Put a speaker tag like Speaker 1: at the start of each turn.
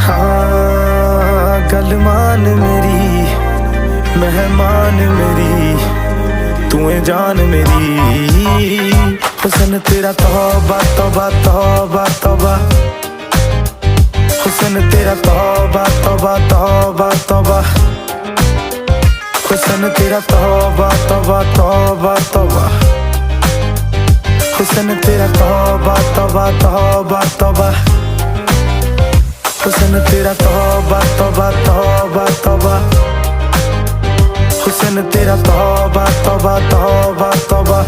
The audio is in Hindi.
Speaker 1: हाँ गल मान मेरी मेहमान मेरी तू है जान मेरी। हुस्न तेरा तौबा तौबा तौबा तौबा, हुस्न तेरा तौबा तौबा तौबा तौबा, हुस्न तेरा तौबा तौबा तौबा तौबा, हुस्न तेरा तौबा तौबा तौबा तौबा, हुस्न तेरा तौबा तौबा तौबा तौबा, हुस्न तेरा तौबा तौबा तौबा तौबा।